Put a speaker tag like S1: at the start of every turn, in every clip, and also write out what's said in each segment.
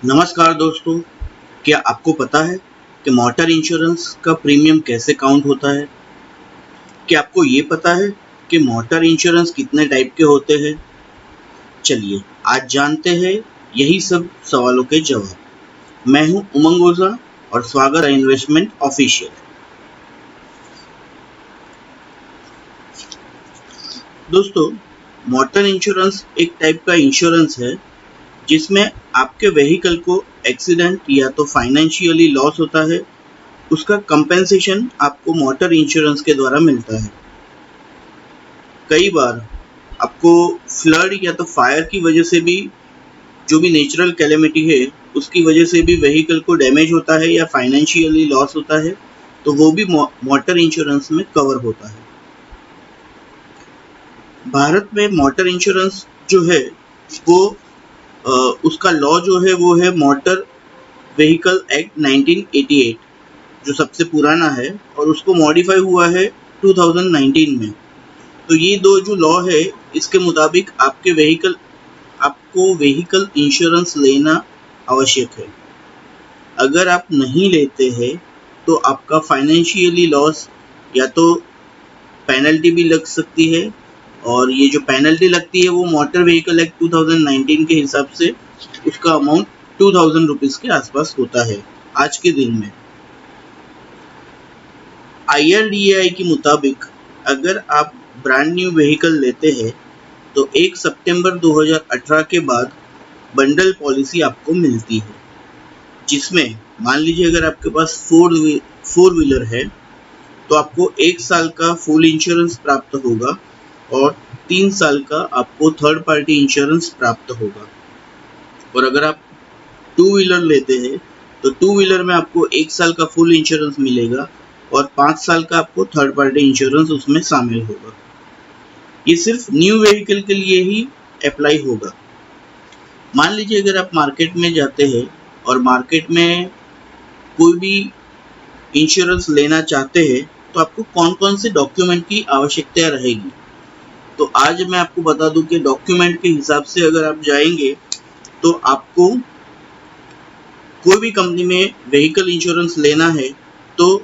S1: नमस्कार दोस्तों, क्या आपको पता है कि मोटर इंश्योरेंस का प्रीमियम कैसे काउंट होता है? क्या आपको ये पता है कि मोटर इंश्योरेंस कितने टाइप के होते हैं? चलिए आज जानते हैं यही सब सवालों के जवाब। मैं हूं उमंग ओझा और स्वागत है इन्वेस्टमेंट ऑफिशियल। दोस्तों, मोटर इंश्योरेंस एक टाइप का इंश्योरेंस है जिसमें आपके व्हीकल को एक्सीडेंट या तो फाइनेंशियली लॉस होता है, उसका कंपेंसेशन आपको मोटर इंश्योरेंस के द्वारा मिलता है। कई बार आपको फ्लड या तो फायर की वजह से भी, जो भी नेचुरल कैलेमिटी है उसकी वजह से भी व्हीकल को डैमेज होता है या फाइनेंशियली लॉस होता है, तो वो भी मोटर इंश्योरेंस में कवर होता है। भारत में मोटर इंश्योरेंस जो है वो उसका लॉ जो है वो है मोटर व्हीकल एक्ट 1988, जो सबसे पुराना है और उसको मॉडिफाई हुआ है 2019 में। तो ये दो जो लॉ है, इसके मुताबिक आपको व्हीकल इंश्योरेंस लेना आवश्यक है। अगर आप नहीं लेते हैं तो आपका फाइनेंशियली लॉस या तो पेनल्टी भी लग सकती है, और ये जो पेनल्टी लगती है वो मोटर व्हीकल एक्ट 2019 के हिसाब से उसका अमाउंट 2000 रुपीज के आसपास होता है आज के दिन में। IRDAI के मुताबिक अगर आप ब्रांड न्यू व्हीकल लेते हैं तो 1 सितंबर 2018 के बाद बंडल पॉलिसी आपको मिलती है, जिसमें मान लीजिए अगर आपके पास फोर व्हीलर है तो आपको 1 साल का फुल इंश्योरेंस प्राप्त होगा और 3 साल का आपको थर्ड पार्टी इंश्योरेंस प्राप्त होगा। और अगर आप टू व्हीलर लेते हैं तो टू व्हीलर में आपको 1 साल का फुल इंश्योरेंस मिलेगा और 5 साल का आपको थर्ड पार्टी इंश्योरेंस उसमें शामिल होगा। ये सिर्फ न्यू व्हीकल के लिए ही अप्लाई होगा। मान लीजिए अगर आप मार्केट में जाते हैं और मार्केट में कोई भी इंश्योरेंस लेना चाहते हैं तो आपको कौन कौन से डॉक्यूमेंट की आवश्यकता रहेगी। तो आज मैं आपको बता दूं कि डॉक्यूमेंट के हिसाब से अगर आप जाएंगे तो आपको कोई भी कंपनी में व्हीकल इंश्योरेंस लेना है तो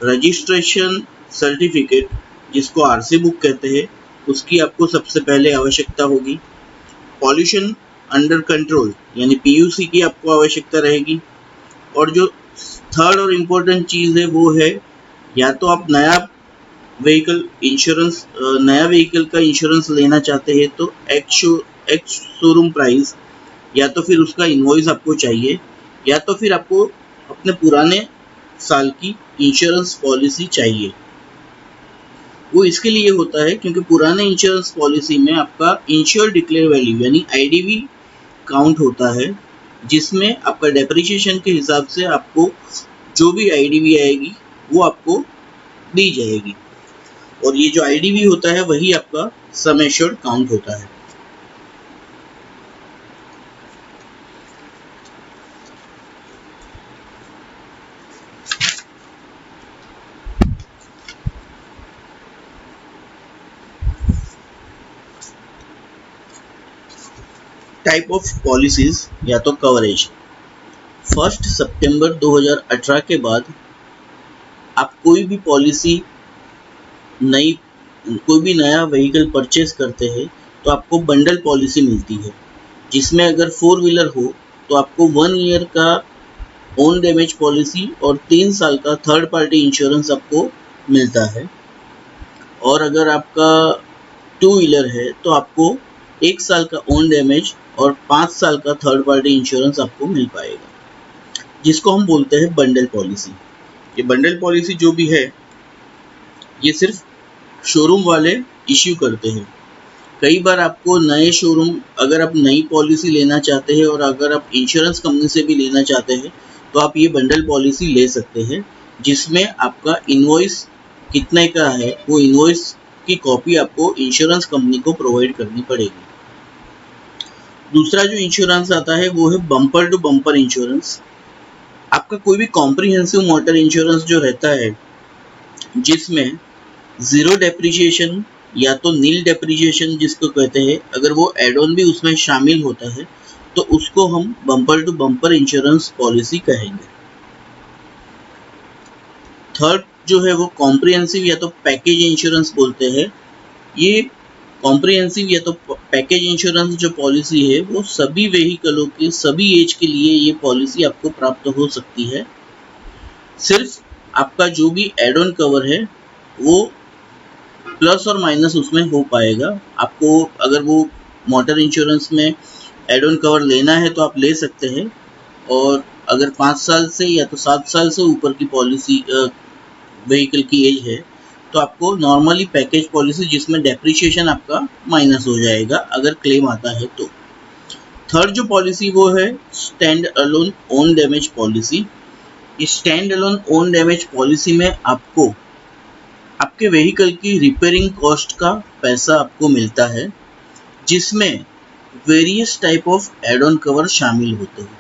S1: रजिस्ट्रेशन सर्टिफिकेट, जिसको आरसी बुक कहते हैं, उसकी आपको सबसे पहले आवश्यकता होगी। पॉल्यूशन अंडर कंट्रोल यानी पीयूसी की आपको आवश्यकता रहेगी। और जो थर्ड और इम्पोर्टेंट चीज़ है वो है, या तो आप नया व्हीकल का इंश्योरेंस लेना चाहते हैं तो एक्स शोरूम प्राइस, या तो फिर उसका इनवॉइस आपको चाहिए, या तो फिर आपको अपने पुराने साल की इंश्योरेंस पॉलिसी चाहिए। वो इसके लिए होता है क्योंकि पुराने इंश्योरेंस पॉलिसी में आपका इंश्योर डिक्लेयर वैल्यू यानी आईडीवी काउंट होता है, जिसमें आपका डेप्रिसिएशन के हिसाब से आपको जो भी आईडीवी आएगी वो आपको दी जाएगी। और ये जो आईडीवी होता है वही आपका सम एश्योर्ड काउंट होता है। टाइप ऑफ पॉलिसीज या तो कवरेज। 1 सितंबर 2018 के बाद आप कोई भी नया व्हीकल परचेज करते हैं तो आपको बंडल पॉलिसी मिलती है, जिसमें अगर 4 व्हीलर हो तो आपको 1 ईयर का ओन डैमेज पॉलिसी और 3 साल का थर्ड पार्टी इंश्योरेंस आपको मिलता है। और अगर आपका टू व्हीलर है तो आपको 1 साल का ओन डैमेज और 5 साल का थर्ड पार्टी इंश्योरेंस आपको मिल पाएगा, जिसको हम बोलते हैं बंडल पॉलिसी। ये बंडल पॉलिसी जो भी है ये सिर्फ शोरूम वाले इश्यू करते हैं। कई बार आपको नए शोरूम, अगर आप नई पॉलिसी लेना चाहते हैं और अगर आप इंश्योरेंस कंपनी से भी लेना चाहते हैं तो आप ये बंडल पॉलिसी ले सकते हैं, जिसमें आपका इनवॉइस कितने का है वो इनवॉइस की कॉपी आपको इंश्योरेंस कंपनी को प्रोवाइड करनी पड़ेगी। दूसरा जो इंश्योरेंस आता है वो है बम्पर टू बम्पर इंश्योरेंस। आपका कोई भी कॉम्प्रिहेंसिव मोटर इंश्योरेंस जो रहता है, जिसमें जीरो डेप्रिसिएशन या तो नील डेप्रिसिएशन जिसको कहते हैं, अगर वो एड ऑन भी उसमें शामिल होता है तो उसको हम bumper to bumper insurance policy कहेंगे। थर्ड जो है वो कॉम्प्रिहेंसिव या तो पैकेज इंश्योरेंस बोलते हैं। ये कॉम्प्रिहेंसिव या तो पैकेज इंश्योरेंस जो पॉलिसी है वो सभी व्हीकलों के सभी एज के लिए ये पॉलिसी आपको प्राप्त हो सकती है। सिर्फ आपका जो भी एड ऑन कवर है वो प्लस और माइनस उसमें हो पाएगा। आपको अगर वो मोटर इंश्योरेंस में एड ऑन कवर लेना है तो आप ले सकते हैं, और अगर 5 साल से या तो 7 साल से ऊपर की पॉलिसी व्हीकल की एज है तो आपको नॉर्मली पैकेज पॉलिसी जिसमें डेप्रिसिएशन आपका माइनस हो जाएगा अगर क्लेम आता है तो। थर्ड जो पॉलिसी वो है stand alone own damage policy. इस stand alone own damage policy में आपको आपके व्हीकल की रिपेयरिंग कॉस्ट का पैसा आपको मिलता है, जिसमें various type of add on cover शामिल होते हैं।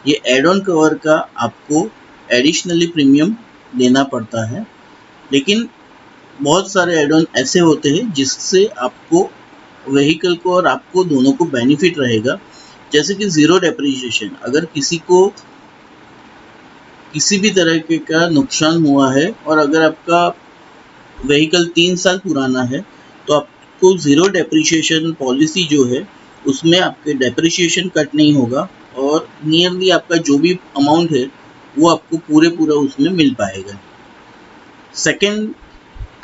S1: ये एड ऑन कवर का आपको एडिशनली प्रीमियम देना पड़ता है, लेकिन बहुत सारे एड ऑन ऐसे होते हैं जिससे आपको व्हीकल को और आपको दोनों को बेनिफिट रहेगा। जैसे कि ज़ीरो डेप्रिसिएशन, अगर किसी को किसी भी तरह का नुकसान हुआ है और अगर आपका व्हीकल 3 साल पुराना है तो आपको ज़ीरो डेप्रिसिएशन पॉलिसी जो है उसमें आपके डेप्रिसिएशन कट नहीं होगा और नियरली आपका जो भी अमाउंट है वो आपको पूरा उसमें मिल पाएगा। सेकंड,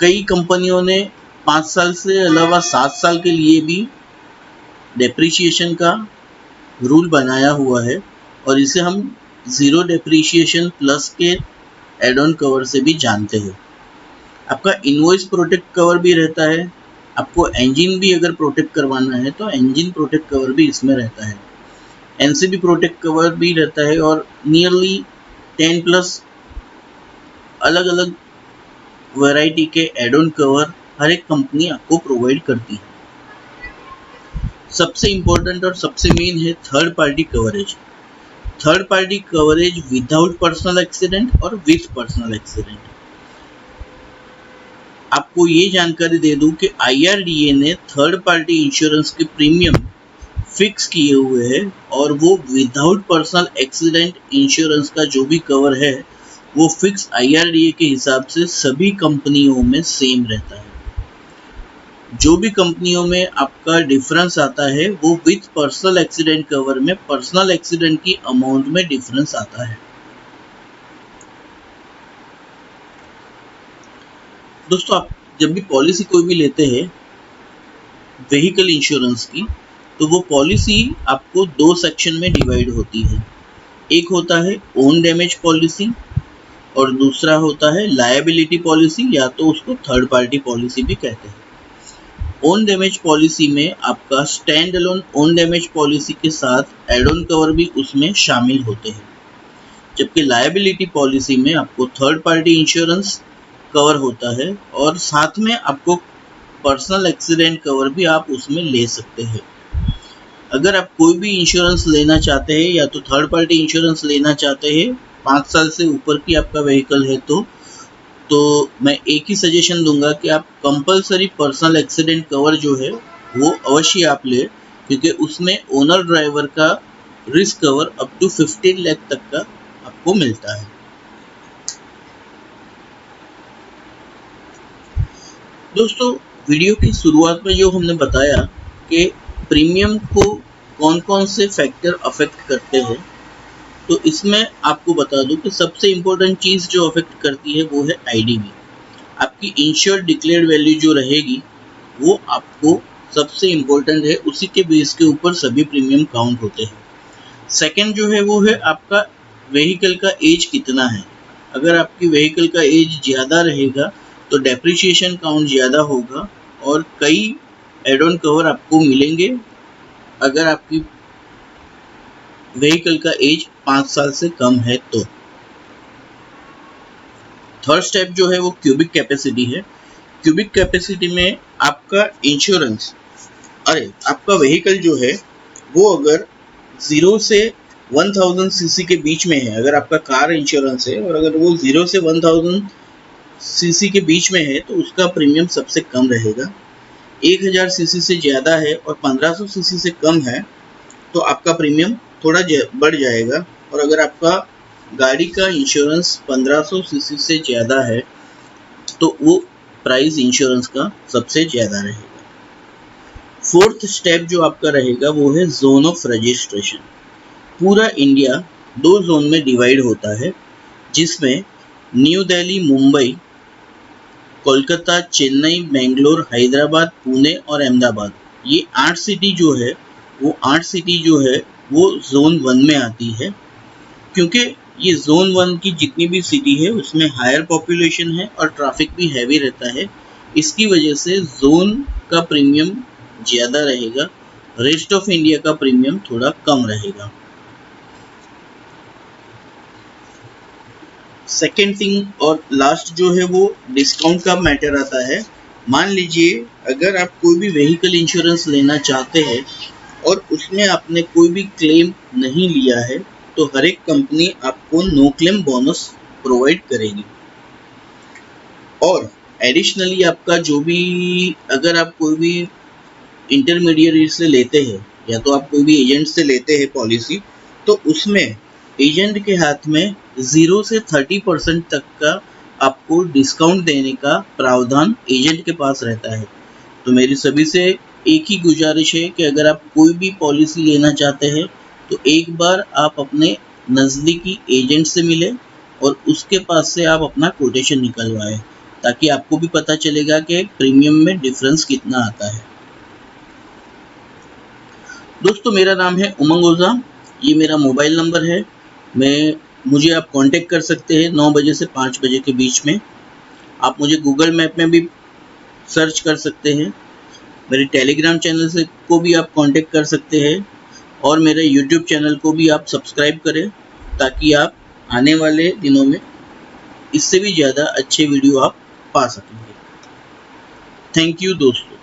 S1: कई कंपनियों ने 5 साल से अलावा 7 साल के लिए भी डेप्रिसिएशन का रूल बनाया हुआ है, और इसे हम ज़ीरो डेप्रिसिएशन प्लस के एड ऑन कवर से भी जानते हैं। आपका इनवॉइस प्रोटेक्ट कवर भी रहता है। आपको इंजन भी अगर प्रोटेक्ट करवाना है तो इंजन प्रोटेक्ट कवर भी इसमें रहता है। एनसीबी प्रोटेक्ट कवर भी रहता है, और नियरली 10 प्लस अलग अलग वैरायटी के एड ऑन कवर हर एक कंपनी आपको प्रोवाइड करती है। सबसे इम्पोर्टेंट और सबसे मेन है third party coverage. Third party coverage without personal accident और विथ पर्सनल एक्सीडेंट। आपको ये जानकारी दे दूं कि IRDA ने थर्ड पार्टी इंश्योरेंस के प्रीमियम फिक्स किए हुए हैं, और वो विदाउट पर्सनल एक्सीडेंट इंश्योरेंस का जो भी कवर है वो फिक्स IRDA के हिसाब से सभी कंपनियों में सेम रहता है। जो भी कंपनियों में आपका डिफरेंस आता है वो विथ पर्सनल एक्सीडेंट कवर में पर्सनल एक्सीडेंट की अमाउंट में डिफरेंस आता है। दोस्तों, आप जब भी पॉलिसी कोई भी लेते हैं व्हीकल इंश्योरेंस की, तो वो पॉलिसी आपको 2 सेक्शन में डिवाइड होती है। एक होता है ओन डैमेज पॉलिसी और दूसरा होता है लायबिलिटी पॉलिसी, या तो उसको थर्ड पार्टी पॉलिसी भी कहते हैं। ओन डैमेज पॉलिसी में आपका stand alone own damage policy के साथ एड ऑन कवर भी उसमें शामिल होते हैं, जबकि लायबिलिटी पॉलिसी में आपको थर्ड पार्टी इंश्योरेंस कवर होता है और साथ में आपको पर्सनल एक्सीडेंट कवर भी आप उसमें ले सकते हैं। अगर आप कोई भी इंश्योरेंस लेना चाहते हैं या तो थर्ड पार्टी इंश्योरेंस लेना चाहते हैं, 5 साल से ऊपर की आपका व्हीकल है तो मैं एक ही सजेशन दूंगा कि आप कंपलसरी पर्सनल एक्सीडेंट कवर जो है वो अवश्य आप ले, क्योंकि उसमें ओनर ड्राइवर का risk cover up to 15 lakh तक का आपको मिलता है। दोस्तों, वीडियो की शुरुआत में जो हमने बताया कि प्रीमियम को कौन कौन से फैक्टर अफेक्ट करते हैं, तो इसमें आपको बता दूं कि सबसे इम्पोर्टेंट चीज़ जो अफेक्ट करती है वो है IDV। आपकी इंश्योर्ड डिक्लेयर्ड वैल्यू जो रहेगी वो आपको सबसे इम्पोर्टेंट है, उसी के बेस के ऊपर सभी प्रीमियम काउंट होते हैं। सेकंड जो है वो है आपका व्हीकल का एज कितना है। अगर आपकी व्हीकल का एज ज़्यादा रहेगा तो डेप्रिसिएशन काउंट ज़्यादा होगा और कई एड ऑन कवर आपको मिलेंगे अगर आपकी व्हीकल का एज 5 साल से कम है तो। थर्ड स्टेप जो है वो क्यूबिक कैपेसिटी है। क्यूबिक कैपेसिटी में आपका इंश्योरेंस आपका व्हीकल जो है वो अगर 0 से 1000 सीसी के बीच में है, अगर आपका कार इंश्योरेंस है और अगर वो 0 से 1000 सीसी के बीच में है तो उसका प्रीमियम सबसे कम रहेगा। 1000 सीसी से ज़्यादा है और 1500 सीसी से कम है तो आपका प्रीमियम थोड़ा बढ़ जाएगा। और अगर आपका गाड़ी का इंश्योरेंस 1500 सीसी से ज़्यादा है तो वो प्राइस इंश्योरेंस का सबसे ज़्यादा रहेगा। फोर्थ स्टेप जो आपका रहेगा वो है जोन ऑफ रजिस्ट्रेशन। पूरा इंडिया 2 जोन में डिवाइड होता है, जिसमें न्यू दिल्ली, मुंबई, कोलकाता, चेन्नई, बेंगलोर, हैदराबाद, पुणे और अहमदाबाद, ये 8 सिटी जो है वो जोन 1 में आती है। क्योंकि ये जोन 1 की जितनी भी सिटी है उसमें हायर पॉपुलेशन है और ट्रैफिक भी हैवी रहता है, इसकी वजह से जोन का प्रीमियम ज़्यादा रहेगा, रेस्ट ऑफ इंडिया का प्रीमियम थोड़ा कम रहेगा। सेकेंड थिंग और लास्ट जो है वो डिस्काउंट का मैटर आता है। मान लीजिए अगर आप कोई भी व्हीकल इंश्योरेंस लेना चाहते हैं और उसमें आपने कोई भी क्लेम नहीं लिया है तो हर एक कंपनी आपको नो क्लेम बोनस प्रोवाइड करेगी। और एडिशनली आपका जो भी, अगर आप कोई भी इंटरमीडिएट से लेते हैं या तो आप कोई भी एजेंट से लेते हैं पॉलिसी, तो उसमें एजेंट के हाथ में 0 से 30% तक का आपको डिस्काउंट देने का प्रावधान एजेंट के पास रहता है। तो मेरी सभी से एक ही गुजारिश है कि अगर आप कोई भी पॉलिसी लेना चाहते हैं तो एक बार आप अपने नज़दीकी एजेंट से मिलें और उसके पास से आप अपना कोटेशन निकलवाएं, ताकि आपको भी पता चलेगा कि प्रीमियम में डिफरेंस कितना आता है। दोस्तों, मेरा नाम है उमंग ओझा, ये मेरा मोबाइल नंबर है। मुझे आप कांटेक्ट कर सकते हैं 9 बजे से 5 बजे के बीच में। आप मुझे गूगल मैप में भी सर्च कर सकते हैं। मेरे टेलीग्राम चैनल से को भी आप कांटेक्ट कर सकते हैं और मेरे यूट्यूब चैनल को भी आप सब्सक्राइब करें, ताकि आप आने वाले दिनों में इससे भी ज़्यादा अच्छे वीडियो आप पा सकेंगे। थैंक यू दोस्तों।